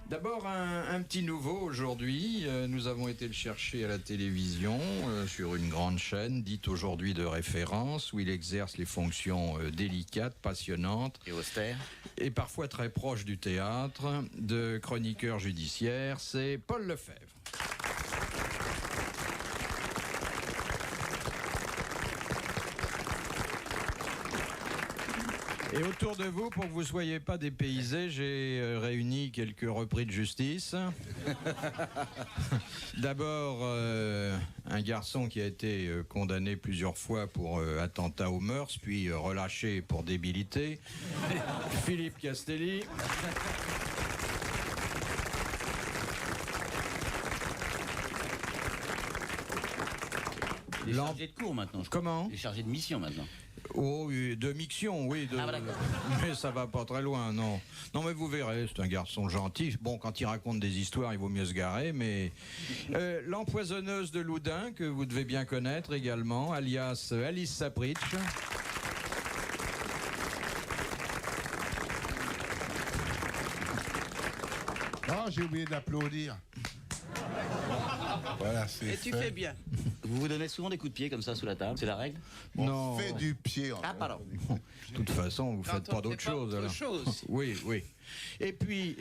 D'abord, un petit nouveau aujourd'hui. Nous avons été le chercher à la télévision sur une grande chaîne, dite aujourd'hui de référence, où il exerce les fonctions délicates, passionnantes et austères, et parfois très proches du théâtre, de chroniqueur judiciaire. C'est Paul Lefebvre. Et autour de vous, pour que vous ne soyez pas dépaysés, j'ai réuni quelques repris de justice. D'abord, un garçon qui a été condamné plusieurs fois pour attentat aux mœurs, puis relâché pour débilité. Philippe Castelli. Il est chargé de cours maintenant. Comment ? Il est chargé de mission maintenant. Oh, de miction, oui. Mais ça va pas très loin, non. Non, mais vous verrez, c'est un garçon gentil. Bon, quand il raconte des histoires, il vaut mieux se garer, mais... l'empoisonneuse de Loudun, que vous devez bien connaître également, alias Alice Sapritch. Oh, j'ai oublié d'applaudir. Voilà, c'est Et tu fais bien. Vous vous donnez souvent des coups de pied comme ça sous la table, c'est la règle? On fait du pied. Ah, pardon. De toute façon, vous faites pas d'autre chose. Alors. Oui, oui. Et puis,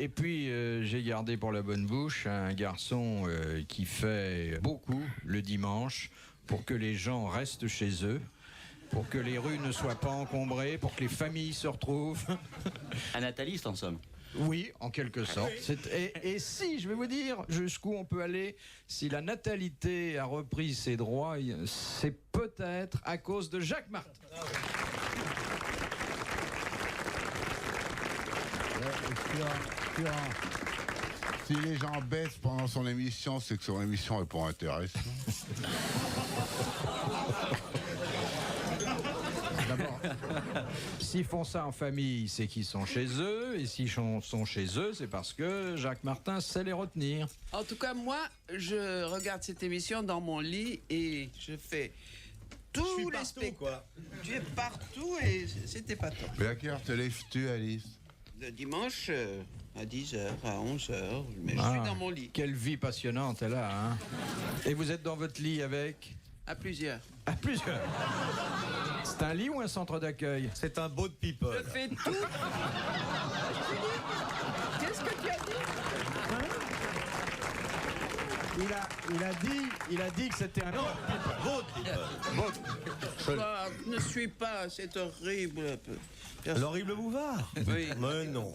j'ai gardé pour la bonne bouche un garçon qui fait beaucoup le dimanche pour que les gens restent chez eux, pour que les rues ne soient pas encombrées, pour que les familles se retrouvent. Un nataliste en somme. Oui, en quelque sorte. Et si, je vais vous dire jusqu'où on peut aller, si la natalité a repris ses droits, c'est peut-être à cause de Jacques Martin. Si les gens baissent pendant son émission, c'est que son émission est pas intéressante. D'abord, s'ils font ça en famille, c'est qu'ils sont chez eux. Et s'ils sont chez eux, c'est parce que Jacques Martin sait les retenir. En tout cas, moi, je regarde cette émission dans mon lit et je fais tous les spectacles. Tu es partout et c'était pas top. Mais à quelle heure te lèves-tu, Alice? Le dimanche, à 10h, à 11h, mais je suis dans mon lit. Quelle vie passionnante elle a, hein. Et vous êtes dans votre lit avec? À plusieurs. À plusieurs. C'est un lit ou un centre d'accueil? C'est un boat people. Je fais tout. Qu'est-ce que tu as dit? Il a dit que c'était un Boat people. Ne suis pas, c'est horrible. L'horrible Bouvard. Oui. Mais non.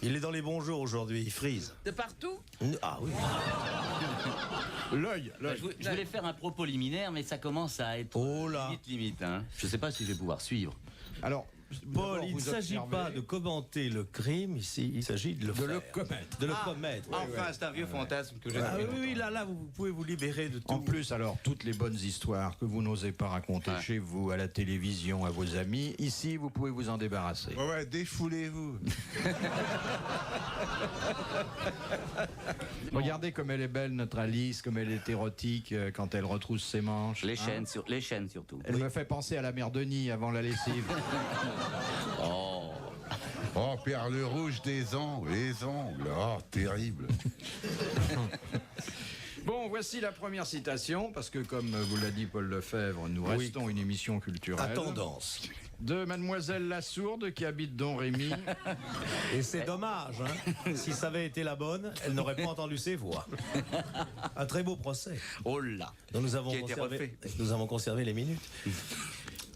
Il est dans les bons jours aujourd'hui, il frise. De partout? Ah oui. l'œil. Je voulais faire un propos liminaire, mais ça commence à être limite. Hein. Je ne sais pas si je vais pouvoir suivre. Alors, Paul, il ne s'agit pas de commenter le crime ici, il s'agit de le commettre. De le commettre. Enfin, c'est un vieux fantasme que j'ai. Oui, là, vous pouvez vous libérer de tout. En plus, alors, toutes les bonnes histoires que vous n'osez pas raconter chez vous, à la télévision, à vos amis, ici, vous pouvez vous en débarrasser. Ouais, défoulez-vous. Regardez comme elle est belle, notre Alice, comme elle est érotique quand elle retrousse ses manches. Les chaînes surtout. Elle me fait penser à la mère Denis avant la lessive. Oh, perle rouge des ongles, les ongles. Oh, terrible. Bon, voici la première citation, parce que comme vous l'a dit Paul Lefebvre, nous restons une émission culturelle. À tendance. De Mademoiselle Lassourde, qui habite Don-Rémy. Et c'est dommage, hein. Si ça avait été la bonne, elle n'aurait pas entendu ses voix. Un très beau procès. Oh là. Donc nous avons conservé les minutes.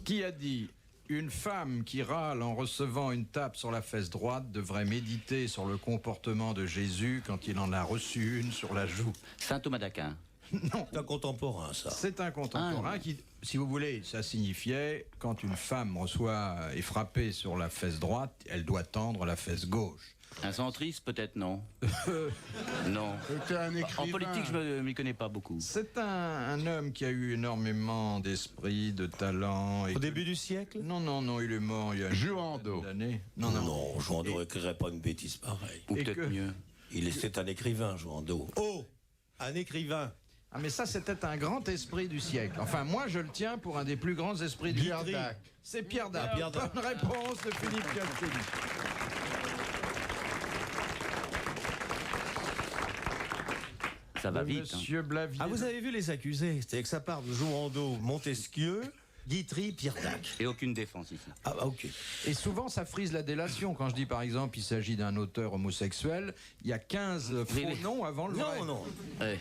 Qui a dit: une femme qui râle en recevant une tape sur la fesse droite devrait méditer sur le comportement de Jésus quand il en a reçu une sur la joue. Saint Thomas d'Aquin. Non. C'est un contemporain, ça. C'est un contemporain qui, si vous voulez, ça signifiait quand une femme est frappée sur la fesse droite, elle doit tendre la fesse gauche. Un centriste, peut-être, non. Non. C'était un écrivain. En politique, je ne m'y connais pas beaucoup. C'est un homme qui a eu énormément d'esprit, de talent. Au début du siècle? Non, il est mort il y a Jouando. d'années. Non, Jouando n'écrirait pas une bêtise pareille. Ou peut-être mieux. C'est un écrivain, Jouando. Oh, un écrivain. Ah, mais ça, c'était un grand esprit du siècle. Enfin, moi, je le tiens pour un des plus grands esprits du Pierre siècle. Dac. C'est Pierre Dac. Pierre Dac. Bonne réponse de Philippe Castelli. Ça va vite. Monsieur Blavier. Ah, vous avez vu les accusés? C'est que ça part de Jouando, Montesquieu, Guitry, Pierre-Dac. Et aucune défense ici. Ah, ok. Et souvent, ça frise la délation. Quand je dis, par exemple, il s'agit d'un auteur homosexuel, il y a 15 faux noms avant le vrai. Non. Ouais.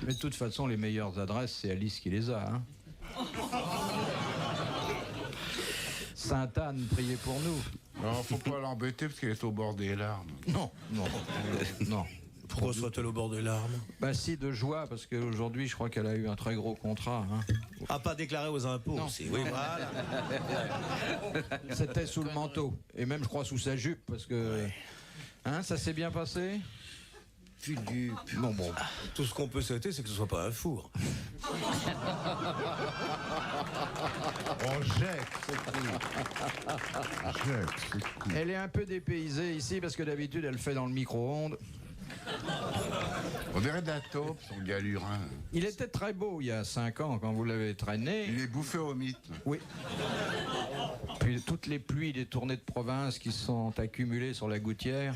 Mais de toute façon, les meilleures adresses, c'est Alice qui les a. Hein. Sainte-Anne, priez pour nous. Non, faut pas l'embêter parce qu'elle est au bord des larmes. Non. Pourquoi soit-elle au bord des larmes? Bah si, de joie, parce qu'aujourd'hui, je crois qu'elle a eu un très gros contrat. Hein. Ah, pas déclaré aux impôts Non. aussi. Oui, voilà. C'était sous le manteau. Et même, je crois, sous sa jupe, parce que... Hein, ça s'est bien passé? Philippe. Bon. Tout ce qu'on peut souhaiter, c'est que ce soit pas un four. On jette, c'est tout. Jette, c'est tout. Elle est un peu dépaysée ici, parce que d'habitude, elle fait dans le micro-ondes. On dirait de la taupe, son galurin. Il était très beau il y a 5 ans, quand vous l'avez traîné. Il est bouffé au mythe. Oui. Puis toutes les pluies des tournées de province qui sont accumulées sur la gouttière.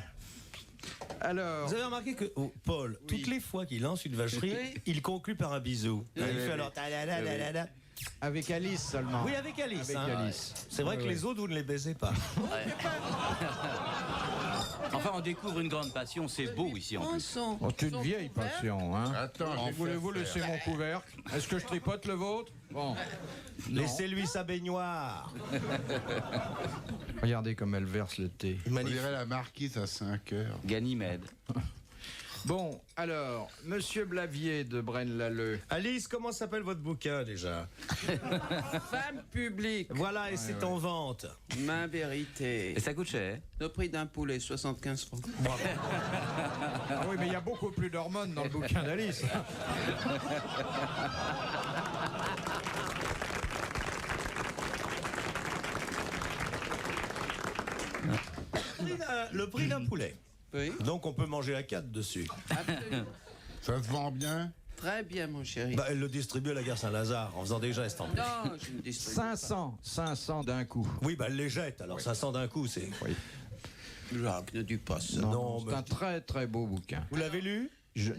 Alors... Vous avez remarqué que Paul, toutes les fois qu'il lance une vacherie, il conclut par un bisou. Il fait alors... ta-da-da-da-da-da. Avec Alice seulement. Oui, avec Alice. Avec hein. Alice. C'est vrai que Ouais. les autres, vous ne les baisez pas. Enfin, on découvre une grande passion. C'est beau ici en plus. Oh, c'est une vieille passion, hein. Attends, Voulez-vous laisser mon couvercle? Est-ce que je tripote le vôtre? Bon. Laissez-lui sa baignoire. Regardez comme elle verse le thé. On dirait la marquise à 5 heures. Ganymède. Bon, alors, Monsieur Blavier de Braine-l'Alleud. Alice, comment s'appelle votre bouquin déjà? Femme publique, Voilà, et c'est en vente. ma vérité. Et ça coûte cher. Le prix d'un poulet, 75 francs. Ah oui, mais il y a beaucoup plus d'hormones dans le bouquin d'Alice. Le prix d'un poulet. Oui, Donc on peut manger à 4 dessus. absolument. Ça se vend bien? Très bien, mon chéri. Bah, elle le distribue à la gare Saint-Lazare en faisant des gestes en plus. Non, je ne distribue 500 d'un coup. Oui, bah elle les jette, alors 500 d'un coup, c'est... Oui. pas. Jacques, ne dis pas ça. Non, C'est mais- un très très beau bouquin. Vous l'avez lu?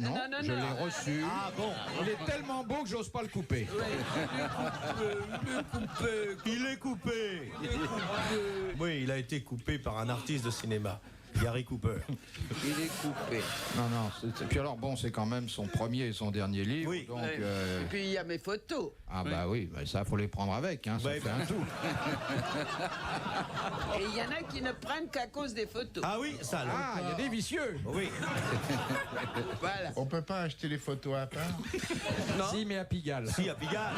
Non, non, je non. l'ai reçu. Ah bon. Il est tellement beau que j'ose pas le couper. Il est coupé. Oui, il a été coupé par un artiste de cinéma, Gary Cooper. Il est coupé. Non. Puis alors, bon, c'est quand même son premier et son dernier livre. Oui. Donc, Ouais. Et puis il y a mes photos. ah bah oui, bah ça, faut les prendre avec. Hein, ça Ouais, fait bah. un tout. Et il y en a qui ne prennent qu'à cause des photos. Ah oui, ça alors. Ah, il y a des vicieux. Oui. Voilà. On peut pas acheter les photos à part? Si, mais à Pigalle. Si, à Pigalle.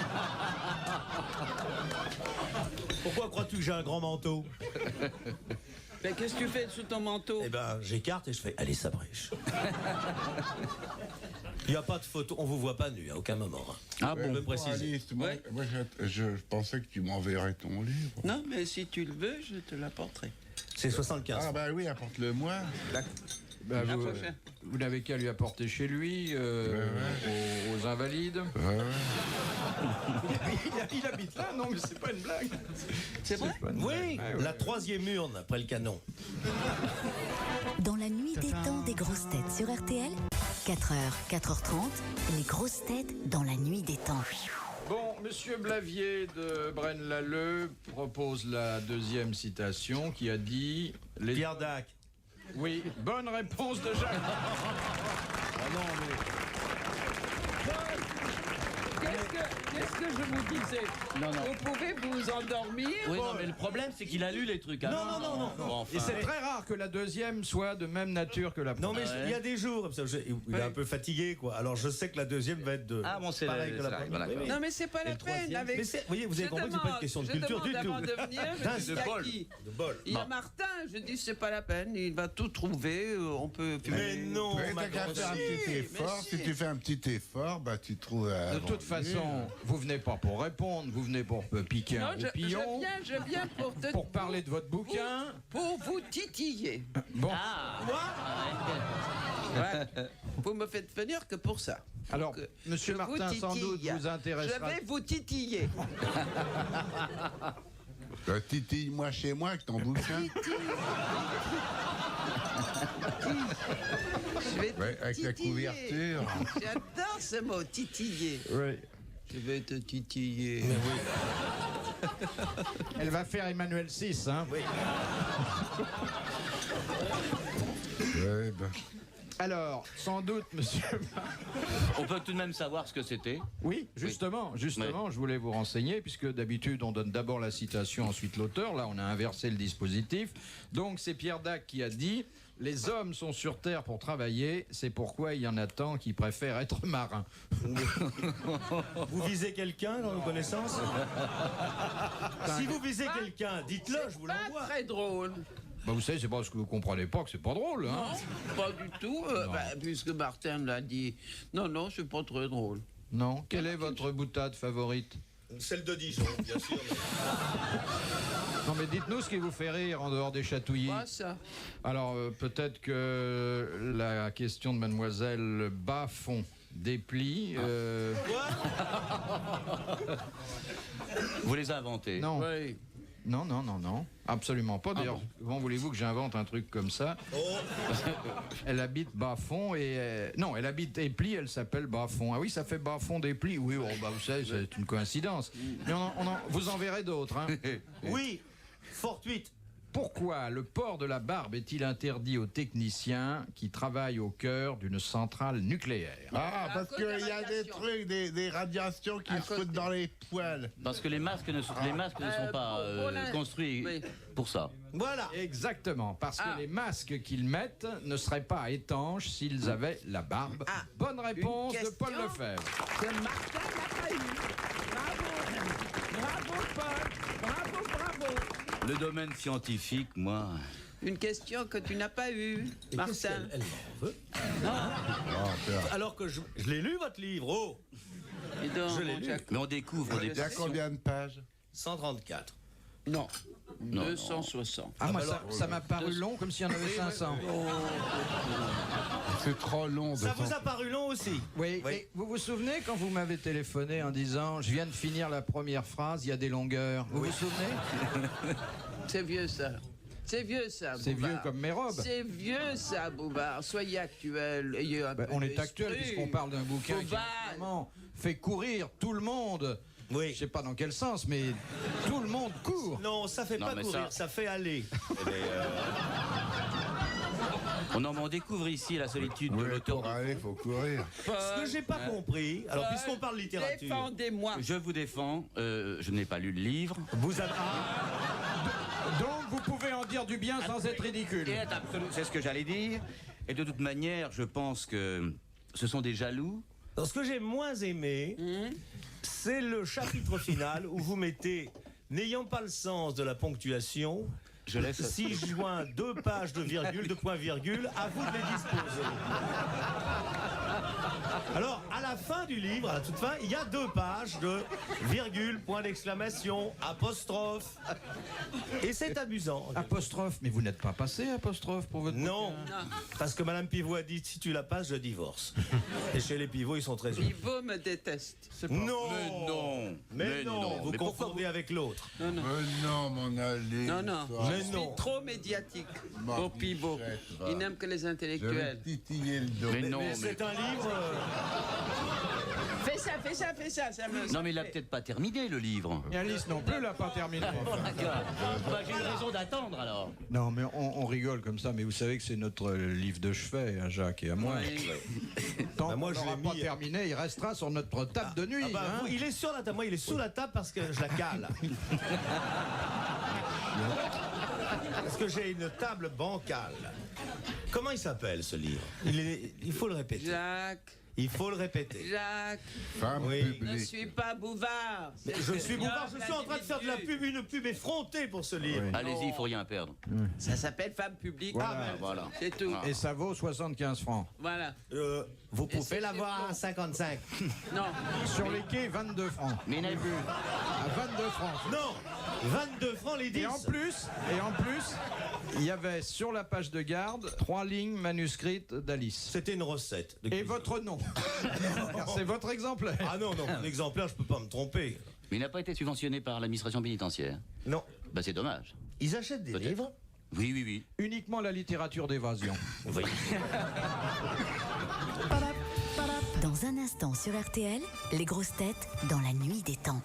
Pourquoi crois-tu que j'ai un grand manteau? Mais qu'est-ce que tu fais sous ton manteau? Eh ben, j'écarte et je fais, allez, ça brèche. Il n'y a pas de photo, on vous voit pas nu à aucun moment. Hein. Ah bon, On veut préciser. Alice, moi, Ouais. moi, je pensais que tu m'enverrais ton livre. Non, mais si tu le veux, je te l'apporterai. C'est 75. Ah bah oui, apporte-le-moi. Bah, La vous prochaine. vous n'avez qu'à lui apporter chez lui, aux invalides. Il habite là, non, mais c'est pas une blague. C'est vrai? Oui, la 3e urne après le canon. Dans la nuit des temps des grosses têtes sur RTL, 4h, 4h30, les grosses têtes dans la nuit des temps. Bon, Monsieur Blavier de Braine-l'Alleud propose la deuxième citation qui a dit... Pierre Dac. Oui, bonne réponse de Jacques. Qu'est-ce que je vous disais? Non. Vous pouvez vous endormir? Oui, non, mais le problème, c'est qu'il a lu les trucs. Hein. Non. Bon, enfin. Et c'est très rare que la deuxième soit de même nature que la Non, première. mais il y a des jours, comme ça, il est un peu fatigué, quoi. Alors je sais que la deuxième va être de. Ah bon, c'est pareil que la c'est- première. voilà, Oui, oui. Non, mais c'est pas la le peine. troisième. Avec... Mais vous voyez, vous avez compris que c'est pas une question de culture du tout. Avant de venir, D'un je dis à bol. qui? De bol. Il y a Martin, je dis c'est pas la peine, il va tout trouver, on peut... Mais non, Mais ma t'as qu'à grande faire un fille. petit effort. mais si. Si tu fais un petit effort, bah tu trouves. De toute façon, vous venez pas pour répondre, vous venez pour piquer Non, un roupillon, je viens pour te... pour parler de votre bouquin. Pour vous titiller. Bon, Ouais. Vous me faites venir que pour ça. alors, Donc, Monsieur je Martin, vous sans doute, titille. vous intéressera. Je vais vous titiller. Titille-moi chez moi avec ton bouquin. Je vais te Ouais, avec la titiller. couverture. J'adore ce mot, titiller. Oui. Je vais te titiller. Elle va faire Emmanuel VI, hein. Oui. Ouais, ben. Alors, sans doute, monsieur... On peut tout de même savoir ce que c'était. Oui, justement, je voulais vous renseigner, puisque d'habitude, on donne d'abord la citation, ensuite l'auteur. Là, on a inversé le dispositif. Donc, c'est Pierre Dac qui a dit « Les hommes sont sur Terre pour travailler, c'est pourquoi il y en a tant qui préfèrent être marins. » Vous visez quelqu'un dans nos connaissances? Si vous visez quelqu'un, dites-le, je vous Pas l'envoie. très drôle. Bah, vous savez, c'est parce que vous comprenez pas que c'est pas drôle, hein. Non, pas du tout. Puisque Martin l'a dit. Non, c'est pas très drôle. Non. Quelle est votre boutade favorite? Celle de Dijon, bien sûr. Non, mais dites-nous ce qui vous fait rire en dehors des chatouillis. Pas ça. Alors, peut-être que la question de mademoiselle Bas-Fond déplie. Vous les inventez. Non. Oui. Non, absolument pas. D'ailleurs, comment voulez-vous que j'invente un truc comme ça? Elle habite Bas-Fond et... non, elle habite Éplis, elle s'appelle Bas-Fond. Ah oui, ça fait Bas-Fond d'Éplis. Oui, bon, bah, vous savez, c'est une coïncidence. Mais vous en verrez d'autres, hein. Oui, fortuite. Pourquoi le port de la barbe est-il interdit aux techniciens qui travaillent au cœur d'une centrale nucléaire? Ah, À parce cause qu'il de la y a des radiation. trucs, des radiations qui À se cause foutent des- dans les poils. Parce que les masques ne sont pas pour la- construits Oui. pour ça. Voilà. Exactement, parce que Ah. les masques qu'ils mettent ne seraient pas étanches s'ils avaient la barbe. Ah. Bonne réponse Une de Paul question Lefebvre. que Martin n'a pas eu. Bravo, Paul. Bravo. Le domaine scientifique, moi... Une question que tu n'as pas eue, Martin. Elle m'en veut. Oh, Alors que je l'ai lu, votre livre. Oh, Dis donc, Je l'ai mon lu. Jack. Mais on découvre des il y a combien de pages? 134. Non. Non, 260. Ah, moi, alors, ça m'a paru long comme s'il y en avait 500. C'est trop long de Ça vous temps. a paru long aussi? Oui, Oui. et vous vous souvenez quand vous m'avez téléphoné en disant « Je viens de finir la première phrase, il y a des longueurs ». Vous vous souvenez? C'est vieux, ça. C'est vieux, ça, C'est Bouvard. vieux comme mes robes. C'est vieux, ça, Bouvard. Soyez actuel. Ayez un Ben, peu on est d'esprit. actuel puisqu'on parle d'un bouquin qui Bouvard. évidemment fait courir tout le monde. Oui. Je sais pas dans quel sens, mais tout le monde court. Non, ça fait Non, pas mais courir, ça fait aller. On découvre ici la solitude de Oui, l'auteur. pour aller, faut courir. Ce que j'ai pas compris, alors Paul, puisqu'on parle littérature, Défendez-moi. Je vous défends, je n'ai pas lu le livre. vous avez... Donc vous pouvez en dire du bien sans être ridicule. C'est ce que j'allais dire. Et de toute manière, je pense que ce sont des jaloux. Alors, ce que j'ai moins aimé, c'est le chapitre final où vous mettez, n'ayant pas le sens de la ponctuation, Je laisse. 6 juin, 2 pages de virgule, de point virgule, à vous de les disposer. Alors, à la fin du livre, à la toute fin, il y a 2 pages de virgule, point d'exclamation, apostrophe. Et c'est amusant. Apostrophe, mais vous n'êtes pas passé apostrophe pour votre Non, bouquin. parce que Madame Pivot a dit, si tu la passes, je divorce. Et chez les Pivots, ils sont très heureux. Pivot me déteste. C'est pas- Non, Mais non. Mais Mais non, non. vous Mais pourquoi confondez avec l'autre. Mais non, mon allée. Non. Mais Je suis non. trop médiatique Bah, pour Pivot. Michel, va. Il n'aime que les Je vais intellectuels. titiller le dos. Mais non, Mais mais... c'est un livre... Fais ça, ça me... Non, mais il a peut-être pas terminé le livre. Et Alice non plus l'a pas terminé. Bah, j'ai une raison d'attendre alors. Non, mais on rigole comme ça, mais vous savez que c'est notre livre de chevet, hein, Jacques et à moi. Tant Bah, moi, qu'on je n'aura l'ai pas mis- terminé, il restera sur notre table de nuit. Ah bah, hein. il est sur la table. Moi, il est sous la table parce que je la cale. Parce que j'ai une table bancale. Comment il s'appelle ce livre? Il faut le répéter. Jacques, Il faut le répéter. Jacques, Femme Oui. ne publique. suis pas Bouvard. Mais je suis Bouvard, je suis en train de faire de la pub, une pub effrontée pour ce livre. Allez-y, il faut rien perdre. Ça s'appelle femme publique. Voilà. Ah, ben, Voilà. c'est tout. Ah. Et ça vaut 75 francs. Voilà. Vous Et c'est pouvez l'avoir bon. à 55. Non. Sur les quais, 22 francs. Mais il n'a vu. À 22 francs. Non, 22 francs les 10. Et en plus, il y avait sur la page de garde 3 lignes manuscrites d'Alice. C'était une recette. de Et cuisine. votre nom. Car c'est votre exemplaire. Ah non, un exemplaire, je peux pas me tromper. Mais il n'a pas été subventionné par l'administration pénitentiaire. Non. Bah, c'est dommage. Ils achètent des Peut-être. livres Oui, oui, oui. Uniquement la littérature d'évasion. Oui. Dans un instant sur RTL, les grosses têtes dans la nuit des temps.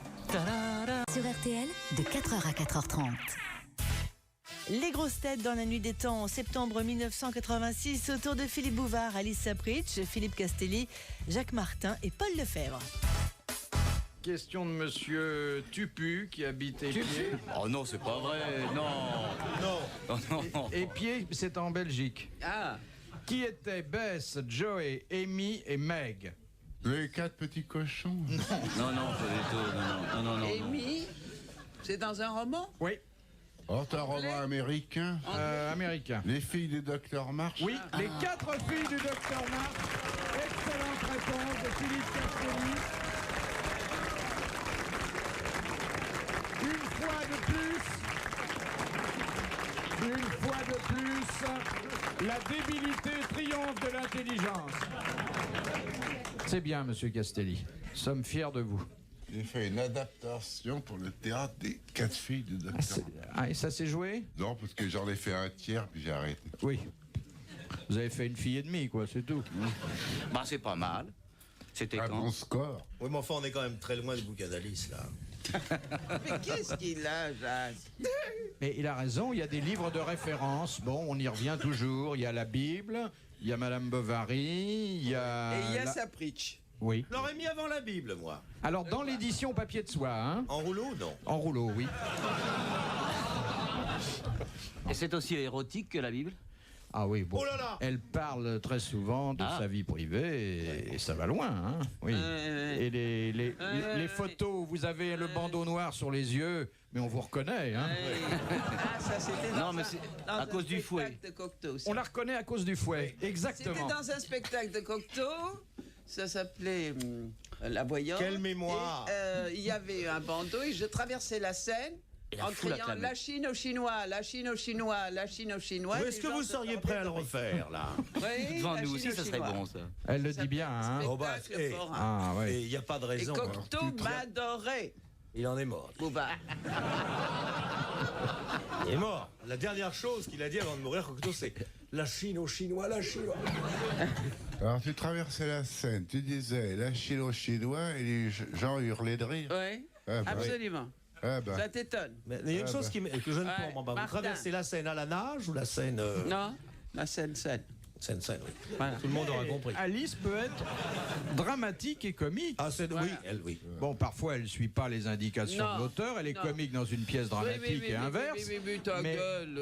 Sur RTL, de 4h à 4h30. Les grosses têtes dans la nuit des temps en septembre 1986 autour de Philippe Bouvard, Alice Sapritch, Philippe Castelli, Jacques Martin et Paul Lefebvre. Question de monsieur Tupu qui habite Épied. Oh non, c'est pas vrai. Non. Non. Épied, c'est en Belgique. Ah, Qui étaient Bess, Joey, Amy et Meg? Les 4 petits cochons. Non, pas du tout. Non. Amy, c'est dans un roman? Oui, Oh, c'est un roman américain. américain. Les filles du docteur March. Oui, les 4 filles du docteur Marx. Excellente réponse de Philippe Castelli. Une fois de plus, la débilité triomphe de l'intelligence. C'est bien, monsieur Castelli. Nous sommes fiers de vous. J'ai fait une adaptation pour le théâtre des 4 filles du docteur. Ah, et ça s'est joué? Non, parce que j'en ai fait un tiers, puis j'ai arrêté. Oui. Vous avez fait une fille et demie, quoi, c'est tout. Bah, c'est pas mal. C'était Un quand? bon score. Oui, mais enfin, on est quand même très loin du bouquin d'Alice, là. Mais qu'est-ce qu'il a, Jacques? Mais il a raison, il y a des livres de référence. Bon, on y revient toujours. Il y a la Bible, il y a Madame Bovary, il y a... Et il y a Sapritch. Oui. Je l'aurais mis avant la Bible, moi. Alors, dans l'édition papier de soie, hein? En rouleau, non. En rouleau, oui. Et c'est aussi érotique que la Bible? Ah oui, bon. Oh là là! Elle parle très souvent de sa vie privée et ça va loin, hein? Oui. Et les photos, vous avez le bandeau noir sur les yeux, mais on vous reconnaît, hein? Ah, ça c'était dans Non, mais c'est à cause du fouet. spectacle de Cocteau. ça. On la reconnaît à cause du fouet, C'était exactement. dans un spectacle de Cocteau. Ça s'appelait La Voyante. Quelle mémoire! Et, il y avait un bandeau et je traversais la scène Et la en foule criant acclamait. la Chine aux Chinois, la Chine aux Chinois, la Chine aux Chinois. Est-ce que vous seriez prêt à le refaire, là? Oui, Devant la nous Chine aussi, aux ça serait Chinois. bon, ça. Elle le dit bien, hein? Oh, bah, Spectacle eh. forain. Ah Et oui. il n'y a pas de Et raison. Cocteau m'adorait. Il en est mort. Bouvard. Il est mort. La dernière chose qu'il a dit avant de mourir, Cocteau, c'est la Chine aux Chinois, la Chine. Alors, tu traversais la Seine, tu disais la Chine aux Chinois, et les gens hurlaient de rire. Oui, Ah, bah, absolument. Ah, bah. Ça t'étonne? Mais il y a une chose que je ne comprends pas. Vous Martin. traversez la Seine à la nage ou la Seine... Non, la Seine. Seine, oui. Voilà. Tout le monde aura compris. Alice peut être dramatique et comique. Ah, c'est... Voilà. Oui, elle, oui. Bon, parfois, elle ne suit pas les indications Non, de l'auteur. Elle est non. comique dans une pièce dramatique et inverse. Oui, ta Mais- gueule.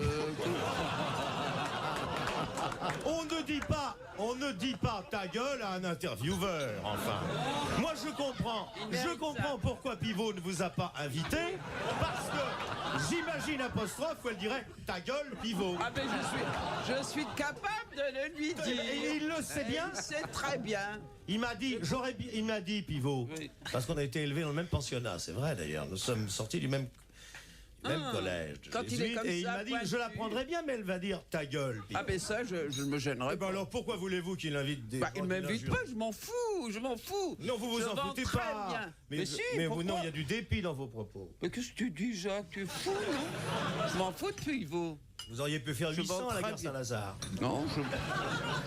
On ne dit pas ta gueule à un intervieweur, enfin. Moi, je mérite comprends pourquoi Pivot ne vous a pas invité, parce que j'imagine apostrophe où elle dirait ta gueule, Pivot. Ah ben je suis capable de le lui dire. Et il le sait bien. Il sait très bien. Il m'a dit, Pivot, Oui. parce qu'on a été élevés dans le même pensionnat, c'est vrai d'ailleurs. Nous sommes sortis du même collège. Quand il est jésuite, comme et il ça, m'a dit, pointu. je la prendrai bien, mais elle va dire ta gueule, Pivot. Ah ben ça, je ne me gênerai Eh ben pas. alors pourquoi voulez-vous qu'il invite des... Bah, il des m'invite injures pas, je m'en fous. Non, vous vous Je en vends foutez très pas. bien. Mais, Mais si, mais vous, pourquoi non, il y a du dépit dans vos propos. Mais qu'est-ce que tu dis, Jacques? Tu es fou, non? Je m'en fous de Pivot. Vous auriez pu faire Je 800 vends à la très gare bien. Saint-Lazare. Non,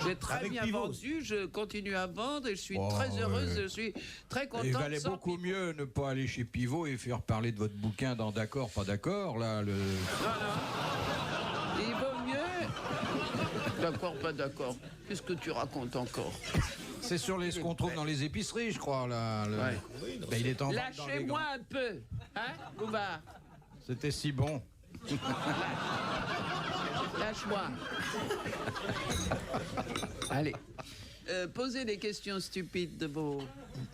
j'ai très Avec bien Pivot. vendu, je continue à vendre et je suis Oh, très heureuse, ouais. je suis très contente. Il valait sans beaucoup Pivot. mieux ne pas aller chez Pivot et faire parler de votre bouquin dans D'accord, pas d'accord, là, le... Il vaut mieux. D'accord, pas d'accord. Qu'est-ce que tu racontes encore? C'est sur ce qu'on trouve dans les épiceries, je crois, là. Ouais. Ben, il est en vente dans les Lâchez-moi grands- un peu, hein, Bouvard? C'était si bon. Lâche-moi. Allez. Posez des questions stupides de vos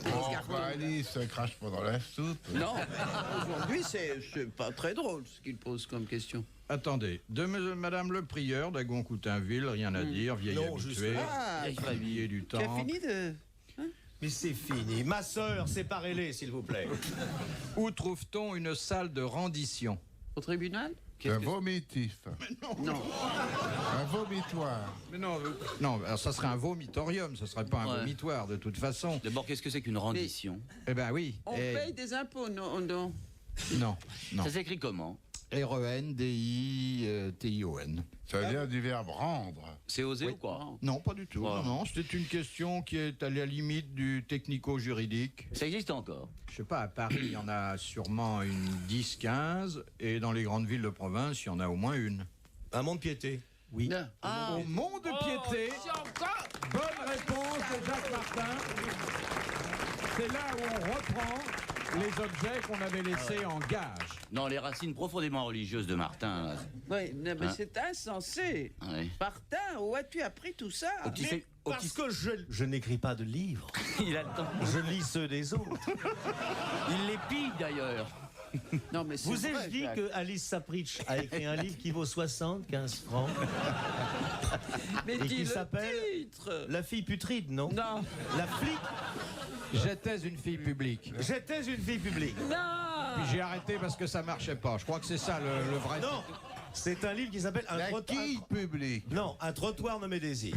Oh, cartons. bah, Alice, crache pas dans la soupe. Non, aujourd'hui, c'est pas très drôle ce qu'il pose comme question. Attendez, de Madame le Prieur d'Agon-Coutainville, rien à dire, vieille Non, habituée, Ah, vieille famille du tu as temps. fini de... Mais c'est fini. Ma sœur, séparez-les, s'il vous plaît. Où trouve-t-on une salle de rendition? Au tribunal? Un vomitif. Non. Un vomitoire. Mais non, alors ça serait un vomitorium, ce serait pas un Ouais. vomitoire de toute façon. D'abord, qu'est-ce que c'est qu'une rendition? Eh ben oui. On paye des impôts, non, non. Non, non. Ça s'écrit comment? R-E-N-D-I-T-I-O-N. Ça veut dire du verbe rendre. C'est osé ou quoi? Non, pas du tout. Voilà. Non, c'était une question qui est à la limite du technico-juridique. Ça existe encore? Je sais pas, à Paris, il y en a sûrement une 10-15, et dans les grandes villes de province, il y en a au moins une. Un mont-de-piété. Oui. Au Mont-de-Piété. Bonne réponse de Jacques Martin. C'est là où on reprend les objets qu'on avait laissés en gage. Non, les racines profondément religieuses de Martin. Là. Oui, mais Hein? c'est insensé. Ouais. Martin, où as-tu appris tout ça? Parce que je n'écris pas de livres. Il a le temps. Je lis ceux des autres. Il les pille d'ailleurs. Non, mais c'est Vous vrai, ai-je dit Jacques. que Alice Sapritch a écrit un livre qui vaut 75 francs Mais et dis qui le s'appelle titre. La fille putride, non? Non. La flic. J'étais une fille publique. J'étais une fille publique. Non. Puis j'ai arrêté parce que ça marchait pas. Je crois que c'est ça le vrai. Non, c'est un livre qui s'appelle La quille publique. Non, un trottoir nommé Désir.